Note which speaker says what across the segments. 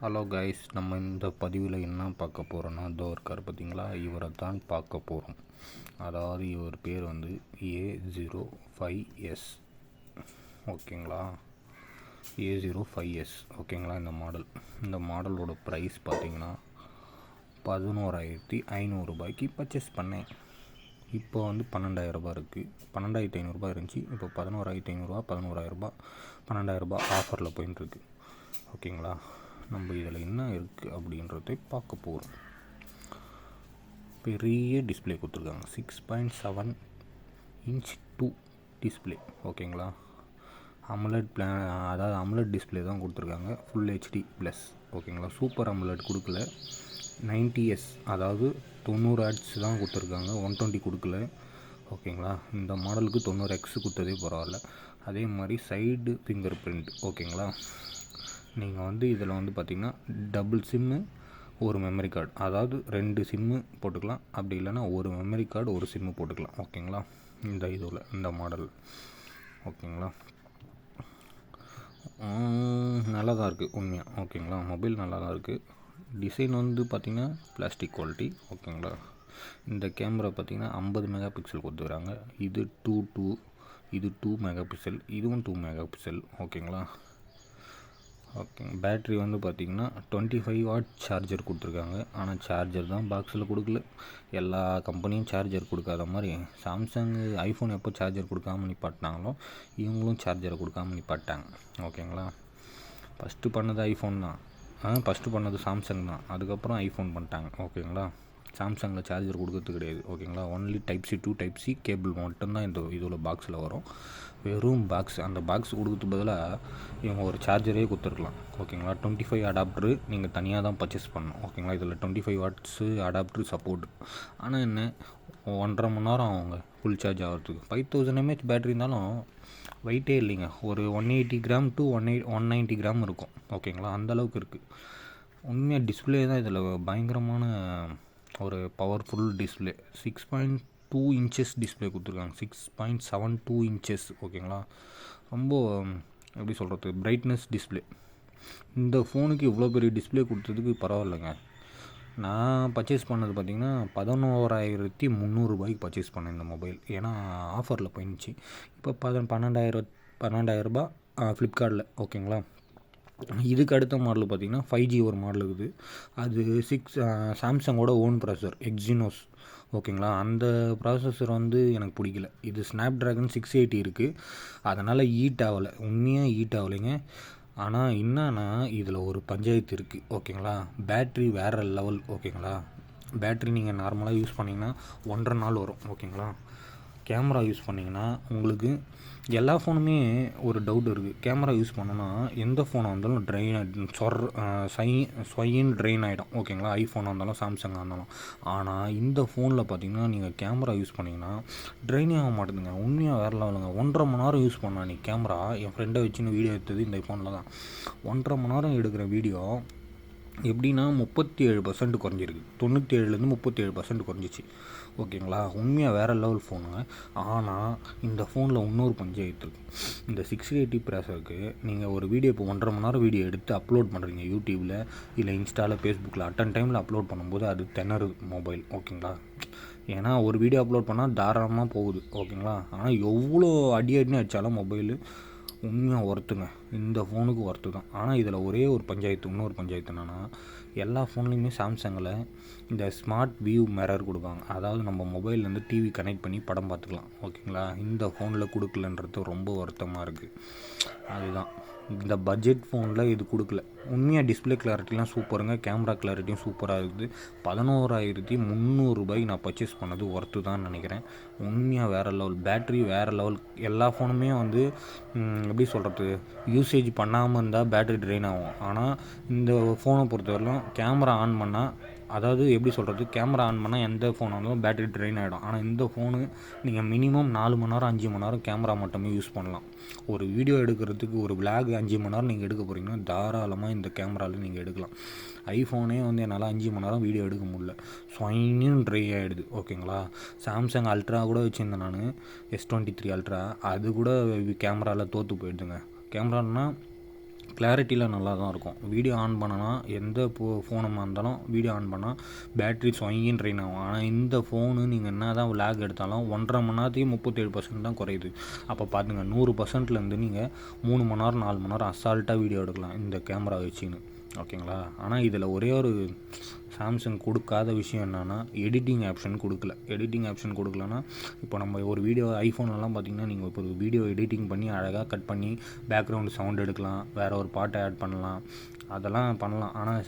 Speaker 1: Hello guys, நம்ம இந்த பதிவில் என்ன பார்க்க போகிறோன்னா, இதோ இருக்கார் பார்த்தீங்களா, இவரை தான் பார்க்க போகிறோம். அதாவது இவர் பேர் வந்து A05s. ஓகேங்களா, A05s. ஓகேங்களா, இந்த மாடலோட ப்ரைஸ் பார்த்தீங்கன்னா 11,500 ரூபாய்க்கு பர்ச்சேஸ் பண்ணேன். இப்போ வந்து 12,000 ரூபா இருக்குது. 12,500 ரூபா இருந்துச்சு. இப்போ 11,500 11,000 12,000 ஆஃபரில் போயின்ட்டுருக்கு. ஓகேங்களா, நம்ம இதில் என்ன இருக்குது அப்படின்றத பார்க்க போகிறோம். பெரிய டிஸ்பிளே கொடுத்துருக்காங்க. 6.7 இன்ச் 2 டிஸ்பிளே. ஓகேங்களா, அதாவது அமுலட் டிஸ்பிளே தான் கொடுத்துருக்காங்க. Full HD plus. ஓகேங்களா, சூப்பர் அமுலட் கொடுக்கல. 90s அதாவது 90 ஹெர்ட்ஸ் தான் கொடுத்துருக்காங்க. 120 கொடுக்கல. ஓகேங்களா, இந்த மாடலுக்கு 90x கொடுத்ததே பரவாயில்ல. அதே மாதிரி சைடு ஃபிங்கர் பிரிண்ட். ஓகேங்களா, நீங்கள் வந்து இதில் வந்து பார்த்திங்கன்னா டபுள் சிம்மு, ஒரு மெமரி கார்டு, அதாவது 2 சிம்மு போட்டுக்கலாம். அப்படி இல்லைன்னா ஒரு மெமரி கார்டு, ஒரு சிம்மு போட்டுக்கலாம். ஓகேங்களா, இந்த மாடல். ஓகேங்களா, நல்லா தான் இருக்குது உண்மையாக. ஓகேங்களா, மொபைல் நல்லா தான் இருக்குது. டிசைன் வந்து பார்த்திங்கன்னா பிளாஸ்டிக் குவாலிட்டி. ஓகேங்களா, இந்த கேமரா பார்த்திங்கன்னா 50 மெகா பிக்சல் கொடுத்துக்கிறாங்க. இது 2 மெகா பிக்சல், இதுவும் 2 மெகா பிக்சல். ஓகேங்களா, ஓகே. பேட்ரி வந்து பார்த்திங்கன்னா 25 வாட் சார்ஜர் கொடுத்துருக்காங்க. ஆனால் சார்ஜர் தான் பாக்ஸில் கொடுக்கல. எல்லா கம்பெனியும் சார்ஜர் கொடுக்காத மாதிரி சாம்சங் ஐஃபோன் எப்போ சார்ஜர் கொடுக்காம நிப்பாட்டினாங்களோ இவங்களும் சார்ஜரை கொடுக்காம நிப்பாட்டாங்க. ஓகேங்களா, ஃபஸ்ட்டு பண்ணது ஐஃபோன் தான். ஃபஸ்ட்டு பண்ணது சாம்சங் தான். அதுக்கப்புறம் ஐஃபோன் பண்ணிட்டாங்க. ஓகேங்களா, சாம்சங்கில் சார்ஜர் கொடுக்கறது கிடையாது. ஓகேங்களா, ஒன்லி டைப்-C to டைப்-C கேபிள் மட்டும்தான் இதில் பாக்ஸில் வரும். வெறும் பாக்ஸ். அந்த பாக்ஸ் கொடுக்கறதுக்கு பதிலாக இவங்க ஒரு சார்ஜரே கொடுத்துருக்கலாம். ஓகேங்களா, 25 அடாப்டரு நீங்கள் தனியாக தான் பர்ச்சேஸ் பண்ணணும். ஓகேங்களா, இதில் 25 வாட்ஸு அடாப்டரு சப்போர்ட். ஆனால் என்ன, 1.5 மணி நேரம் அவங்க ஃபுல் சார்ஜ் ஆகிறதுக்கு. 5000 mAh பேட்ரி இருந்தாலும் வெயிட்டே இல்லைங்க. ஒரு 180 கிராம் to 190 கிராம் இருக்கும். ஓகேங்களா, அந்தளவுக்கு இருக்குது. உண்மையாக டிஸ்பிளே தான் இதில் பயங்கரமான ஒரு பவர்ஃபுல் டிஸ்பிளே. 6.2 இன்ச்சஸ் டிஸ்பிளே கொடுத்துருக்காங்க. 6.72 இன்ச்சஸ். ஓகேங்களா, ரொம்ப எப்படி சொல்கிறது, பிரைட்னஸ் டிஸ்பிளே. இந்த ஃபோனுக்கு இவ்வளோ பெரிய டிஸ்பிளே கொடுத்ததுக்கு பரவாயில்லைங்க. நான் பர்ச்சேஸ் பண்ணது பார்த்திங்கன்னா 11,300 ரூபாய்க்கு பர்ச்சேஸ் பண்ணேன் இந்த மொபைல். ஏன்னா ஆஃபரில் போயிடுச்சு. இப்போ 12,000 ரூபா ஃப்ளிப்கார்ட்டில். ஓகேங்களா, இதுக்கு அடுத்த மாடல் பார்த்திங்கன்னா 5G ஒரு மாடல் இருக்குது. அது சாம்சங்கோட ஓன் ப்ராசஸர் எக்ஸினோஸ். ஓகேங்களா, அந்த ப்ராசஸர் வந்து எனக்கு பிடிக்கல. இது ஸ்னாப்ட்ராகன் 680 இருக்குது. அதனால் ஹீட் ஆகலை. உண்மையாக ஹீட் ஆகலைங்க. ஆனால் என்னன்னா இதில் ஒரு பஞ்சாயத்து இருக்குது. ஓகேங்களா, பேட்ரி வேறு லெவல். ஓகேங்களா, பேட்ரி நீங்கள் நார்மலாக யூஸ் பண்ணிங்கன்னா 1.5 நாள் வரும். ஓகேங்களா, கேமரா யூஸ் பண்ணிங்கன்னா உங்களுக்கு எல்லா ஃபோனுமே ஒரு டவுட் இருக்குது. கேமரா யூஸ் பண்ணோன்னா எந்த ஃபோனாக இருந்தாலும் ஸ்வைன்னு ட்ரெயின் ஆகிடும். ஓகேங்களா, ஐஃபோனாக இருந்தாலும் சாம்சங்காக இருந்தாலும். ஆனால் இந்த ஃபோனில் பார்த்தீங்கன்னா நீங்கள் கேமரா யூஸ் பண்ணிங்கன்னா ட்ரெயினே ஆக மாட்டேங்குதுங்க. உண்மையாக வேறு லெவலுங்க. 1.5 மணி நேரம் யூஸ் பண்ணா நீ கேமரா. என் ஃப்ரெண்டை வச்சுன்னு வீடியோ எடுத்தது இந்த ஃபோனில் தான். 1.5 மணி நேரம் எடுக்கிற வீடியோ எப்படின்னா 37% குறைஞ்சிருக்கு. 97லேருந்து 37% குறைஞ்சிச்சு. ஓகேங்களா, உண்மையாக வேறு லெவல் ஃபோனுங்க. ஆனால் இந்த ஃபோனில் இன்னொரு பஞ்சாயத்து இருக்குது. இந்த 680 ப்ராசருக்கு நீங்கள் ஒரு வீடியோ இப்போ 1.5 மணி நேரம் வீடியோ எடுத்து அப்லோட் பண்ணுறீங்க யூடியூப்பில் இல்லை இன்ஸ்டாவில், ஃபேஸ்புக்கில். அட்டன் டைமில் அப்லோட் பண்ணும்போது அது திணறுது மொபைல். ஓகேங்களா, ஏன்னா ஒரு வீடியோ அப்லோட் பண்ணால் தாராளமாக போகுது. ஓகேங்களா, ஆனால் எவ்வளோ அடின்னு அடித்தாலும் மொபைலு உண்மையாக ஒர்த்துங்க. இந்த ஃபோனுக்கு ஒர்த்து தான். ஆனால் இதில் ஒரே ஒரு இன்னொரு பஞ்சாயத்து என்னென்னா, எல்லா ஃபோன்லேயுமே சாம்சங்கில் இந்த ஸ்மார்ட் வியூ மிரர் கொடுப்பாங்க. அதாவது நம்ம மொபைல்லேருந்து டிவி கனெக்ட் பண்ணி படம் பார்த்துக்கலாம். ஓகேங்களா, இந்த ஃபோனில் கொடுக்கலன்றது ரொம்ப வருத்தமாக இருக்குது. அதுதான் இந்த பட்ஜெட் ஃபோனில் இது கொடுக்கல. உண்மையாக டிஸ்பிளே கிளாரிட்டிலாம் சூப்பருங்க. கேமரா கிளாரிட்டியும் சூப்பராக இருக்குது. 11,300 ரூபாய்க்கு நான் பர்ச்சேஸ் பண்ணது ஒர்த்து தான் நினைக்கிறேன். உண்மையாக வேறு லெவல். பேட்ரி வேறு லெவல். எல்லா ஃபோனுமே வந்து எப்படி சொல்கிறது, யூசேஜ் பண்ணாமல் இருந்தால் பேட்ரி ட்ரெயின் ஆகும். ஆனால் இந்த ஃபோனை பொறுத்தவரையிலும் கேமரா ஆன் பண்ணால், அதாவது எப்படி சொல்கிறது, கேமரா ஆன் பண்ணால் எந்த ஃபோனாக இருந்தாலும் பேட்டரி ட்ரெயின் ஆகிடும். ஆனால் இந்த ஃபோனு நீங்கள் மினிமம் 4 மணி நேரம் 5 மணி நேரம் கேமரா மட்டுமே யூஸ் பண்ணலாம். ஒரு வீடியோ எடுக்கிறதுக்கு, ஒரு விளாக் 5 மணி நேரம் நீங்கள் எடுக்க போகிறீங்கன்னா தாராளமாக இந்த கேமராவில் நீங்கள் எடுக்கலாம். ஐஃபோனே வந்து என்னால் 5 மணி நேரம் வீடியோ எடுக்க முடியல. ஸ்வைன்னு ட்ரை ஆகிடுது. ஓகேங்களா, சாம்சங் அல்ட்ரா கூட வச்சுருந்தேன் நான், S23 அல்ட்ரா. அது கூட கேமராவில் தோற்று போயிடுதுங்க. கேமரான்னா கிளாரிட்டியில் நல்லா தான் இருக்கும். வீடியோ ஆன் பண்ணனா எந்த ஃபோனாக இருந்தாலும் வீடியோ ஆன் பண்ணால் பேட்ரி சொங்கின்னு ட்ரெயின் ஆகும். ஆனால் இந்த ஃபோனு நீங்கள் என்ன தான் லேக் எடுத்தாலும் 1.5 மணி நேரத்தையும் 37% தான் குறையுது. அப்போ பார்த்துங்க 100%லேருந்து நீங்கள் 3 மணி நேரம் 4 மணி நேரம் அசால்ட்டாக வீடியோ எடுக்கலாம் இந்த கேமரா வச்சுன்னு. ஓகேங்களா? ஆனால் இதில் ஒரே ஒரு சாம்சங் கொடுக்காத விஷயம் என்னென்னா எடிட்டிங் ஆப்ஷன் கொடுக்கல. எடிட்டிங் ஆப்ஷன் கொடுக்கலன்னா இப்போ நம்ம ஒரு வீடியோ ஐஃபோன்லாம் பார்த்திங்கன்னா நீங்கள் இப்போ ஒரு வீடியோ எடிட்டிங் பண்ணி அழகாக கட் பண்ணி பேக்ரவுண்டு சவுண்ட் எடுக்கலாம், வேறு ஒரு பாட்டை ஆட் பண்ணலாம், அதெல்லாம் பண்ணலாம். ஆனால்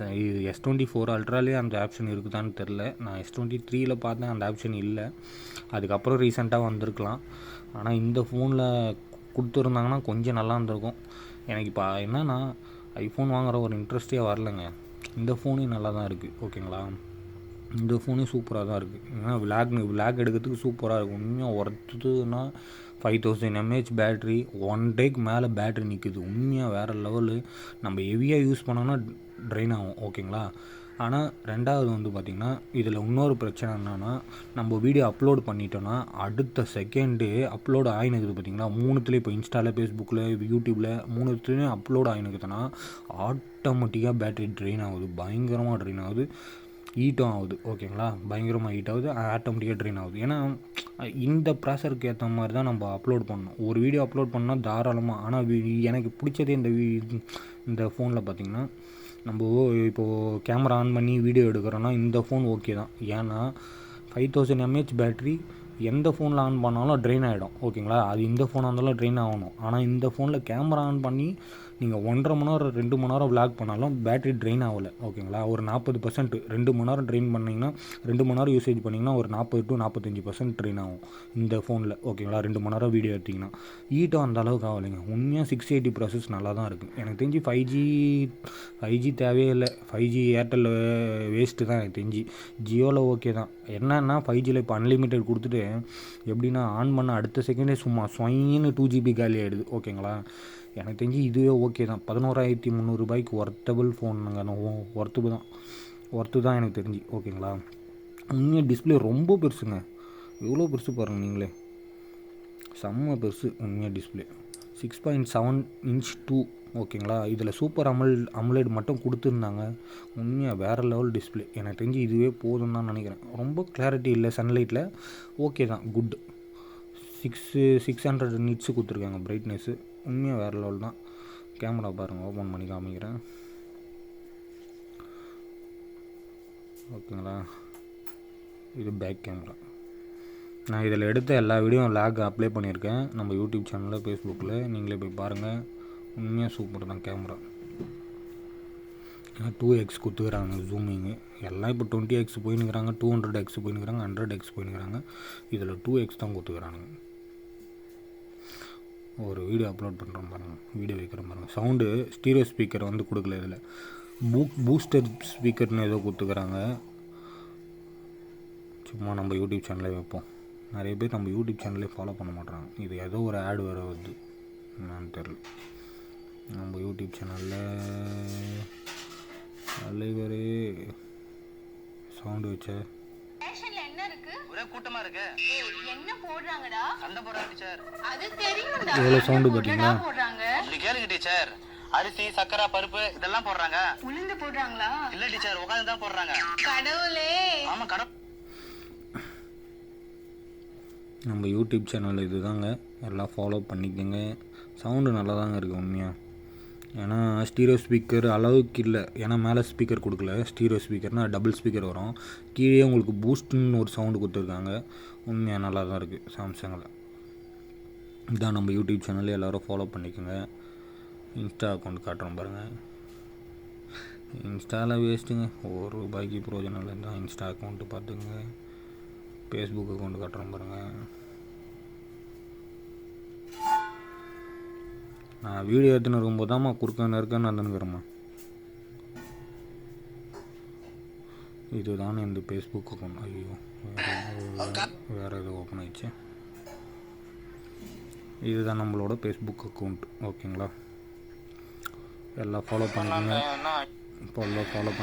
Speaker 1: S24 அல்ட்ராலேயே அந்த ஆப்ஷன் இருக்குதான்னு தெரில. நான் S23ல் பார்த்தேன் அந்த ஆப்ஷன் இல்லை. அதுக்கப்புறம் ரீசெண்டாக வந்திருக்கலாம். ஆனால் இந்த ஃபோனில் கொடுத்துருந்தாங்கன்னா கொஞ்சம் நல்லா இருந்திருக்கும். எனக்கு இப்போ என்னென்னா ஐஃபோன் வாங்குகிற ஒரு இன்ட்ரெஸ்ட்டே வரலைங்க. இந்த ஃபோனே நல்லா தான் இருக்குது. ஓகேங்களா? இந்த ஃபோனே சூப்பராக தான் இருக்குது. ஏன்னா விளாக் எடுக்கிறதுக்கு சூப்பராக இருக்கும். உண்மையாக ஒர்த்துனா 5000 mAh பேட்ரி, 1 டேக்கு மேலே பேட்ரி நிற்குது. உண்மையாக வேறு லெவலு. நம்ம ஹெவியாக யூஸ் பண்ணோன்னா ட்ரெயின் ஆகும். ஓகேங்களா? ஆனால் ரெண்டாவது வந்து பார்த்திங்கன்னா இதில் இன்னொரு பிரச்சனை என்னென்னா நம்ம வீடியோ அப்லோட் பண்ணிட்டோன்னா அடுத்த செகண்டு அப்லோடு ஆகினுக்குது. பார்த்திங்களா? 3த்துலேயும் இப்போ இன்ஸ்டாவில், ஃபேஸ்புக்கில், யூடியூப்பில் 3த்துலேயும் அப்லோட் ஆகினுக்குதுன்னா ஆட்டோமேட்டிக்காக பேட்ரி ட்ரெயின் ஆகுது. பயங்கரமாக ட்ரெயின் ஆகுது. ஹீட்டும் ஆகுது. ஓகேங்களா? பயங்கரமாக ஹீட் ஆகுது, ஆட்டோமேட்டிக்காக ட்ரெயின் ஆகுது. ஏன்னா இந்த ப்ராசருக்கு ஏற்ற மாதிரி தான் நம்ம அப்லோட் பண்ணணும். ஒரு வீடியோ அப்லோட் பண்ணால் தாராளமாக. ஆனால் எனக்கு பிடிச்சதே இந்த ஃபோனில் பார்த்திங்கன்னா நம்ம இப்போது கேமரா ஆன் பண்ணி வீடியோ எடுக்கிறோன்னா இந்த ஃபோன் ஓகே தான். ஏன்னா 5000 mAh பேட்ரி எந்த ஃபோனில் ஆன் பண்ணாலும் ட்ரெயின் ஆகிடும். ஓகேங்களா? அது இந்த ஃபோனாக இருந்தாலும் ட்ரெயின் ஆகணும். ஆனால் இந்த ஃபோனில் கேமரா ஆன் பண்ணி நீங்கள் 1.5 மணி நேரம் 2 மணி நேரம் விளாக் பண்ணாலும் பேட்ரி ட்ரெயின் ஆகலை. ஓகேங்களா? ஒரு 40%, 2 மணி நேரம் ட்ரெயின் பண்ணிங்கன்னா 2 மணி நேரம் யூசேஜ் பண்ணிங்கன்னா ஒரு 40 to 45% ட்ரெயின் ஆகும் இந்த ஃபோனில். ஓகேங்களா? 2 மணி நேரம் வீடியோ எடுத்திங்கன்னா ஹீட்டும் அந்த அளவுக்கு ஆகலைங்க. உண்மையாக 680 ப்ராசஸ் நல்லா தான் இருக்குது. எனக்கு தெரிஞ்சு 5G தேவையே இல்லை. 5G ஏர்டெல் வேஸ்ட்டு தான் எனக்கு தெரிஞ்சு. ஜியோவில் ஓகே தான். என்னன்னா 5Gயில் இப்போ அன்லிமிட்டட் கொடுத்துட்டு எப்படின்னா ஆன் பண்ண அடுத்த செகண்டே சும்மா சொயின்னு 2GB காலி ஆகிடுது. ஓகேங்களா? எனக்கு தெரிஞ்சு இதுவே ஓகே தான். 11,300 ரூபாய்க்கு ஒர்த்தபிள் ஃபோனுங்க. ஒர்த்து தான் எனக்கு தெரிஞ்சு. ஓகேங்களா? உண்மையாக டிஸ்பிளே ரொம்ப பெருசுங்க. எவ்வளோ பெருசு பாருங்கள் நீங்களே. செம்ம பெருசு உண்மையாக டிஸ்பிளே. 6.7 inch 2. ஓகேங்களா? இதில் சூப்பர் அமுலேட் மட்டும் கொடுத்துருந்தாங்க. உண்மையாக வேறு லெவல் டிஸ்பிளே. எனக்கு தெரிஞ்சு இதுவே போதும் தான் நினைக்கிறேன். ரொம்ப கிளாரிட்டி இல்லை சன்லைட்டில். ஓகே தான், குட். 600 nits கொடுத்துருக்காங்க பிரைட்னஸ்ஸு. உண்மையாக வேறு லெவல் தான். கேமரா பாருங்கள், ஓப்பன் பண்ணி காமிக்கிறேன். ஓகேங்களா? இது பேக் கேமரா. நான் இதில் எடுத்த எல்லா வீடியோவும் லேக் அப்ளை பண்ணியிருக்கேன் நம்ம யூடியூப் சேனலில், ஃபேஸ்புக்கில். நீங்களே போய் பாருங்கள். உண்மையாக சூப்பர் தான் கேமரா. 2x கொடுத்துக்கிறாங்க ஜூமிங்கு. எல்லாம் இப்போ 20x போயின்னுக்கிறாங்க, 200x போயின்னுக்கிறாங்க, 100x போயின்னுக்கிறாங்க. இதில் 2x தான் கொடுத்துக்கிறானுங்க. ஒரு வீடியோ அப்லோட் பண்ணுறோம் பாருங்கள், வீடியோ வைக்கிறோம் பாருங்கள். சவுண்டு ஸ்டீரியோ ஸ்பீக்கர் வந்து கொடுக்கல. இதில் பூஸ்டர் ஸ்பீக்கர்னு ஏதோ கொடுத்துக்கிறாங்க. சும்மா நம்ம யூடியூப் சேனலே வைப்போம். நிறைய பேர் நம்ம யூடியூப் சேனலே ஃபாலோ பண்ண மாட்டாங்க. இது ஏதோ ஒரு ஆடு வேறு வருது, என்னன்னு தெரில. நம்ம யூடியூப் சேனலில் தலைவரே சவுண்டு வச்ச
Speaker 2: கூட்டமா இருக்கு. என்ன போடுறாங்கடா? சண்டை போடுறாங்க டீச்சர். அது தெரியும்டா.
Speaker 1: எவ்வளவு சவுண்ட் பாத்தீங்களா?
Speaker 2: அப்படி கேளுங்க டீச்சர். அரிசி, சக்கரை, பருப்பு இதெல்லாம் போடுறாங்க. உளுந்து போடுறாங்களா? இல்ல டீச்சர், உட்கார்ந்து தான் போடுறாங்க. கடவுளே. ஆமா கடவுள்.
Speaker 1: நம்ம யூடியூப் சேனல் இதுதாங்க, எல்லாம் ஃபாலோ பண்ணிக்கோங்க. சவுண்டு நல்லா தாங்க இருக்குது உண்மையாக. ஏன்னா ஸ்டீரியோ ஸ்பீக்கர் அளவுக்கு இல்லை. ஏன்னா மேலே ஸ்பீக்கர் கொடுக்கல. ஸ்டீரியோ ஸ்பீக்கர்னால் டபுள் ஸ்பீக்கர் வரும். கீழே உங்களுக்கு பூஸ்ட்டுன்னு ஒரு சவுண்டு கொடுத்துருக்காங்க. உண்மையாக நல்லா தான் இருக்குது சாம்சங்கில். இதான் நம்ம யூடியூப் சேனலில் எல்லோரும் ஃபாலோ பண்ணிக்கோங்க. இன்ஸ்டா அக்கௌண்ட் காட்டுறோம் பாருங்கள். இன்ஸ்டாவில் வேஸ்ட்டுங்க, ₹1 பிரோஜனம் இல்லை. தான் இன்ஸ்டா அக்கௌண்ட்டு பார்த்துங்க. ஃபேஸ்புக் அக்கௌண்ட் காட்டுறோம் பாருங்கள். நான் வீடியோ எடுத்துன்னு இருக்கும்போது தான்மா குறுக்கன்னு வந்துனுக்குறேம்மா. இதுதானே இந்த ஃபேஸ்புக் அக்கௌண்ட். ஐயோ, வேறு எதுவும் ஓப்பன் ஆயிடுச்சு. இதுதான் நம்மளோட ஃபேஸ்புக் அக்கௌண்ட். ஓகேங்களா? எல்லாம் ஃபாலோ பண்ணிக்கோங்க. இப்போ எல்லாம் ஃபாலோ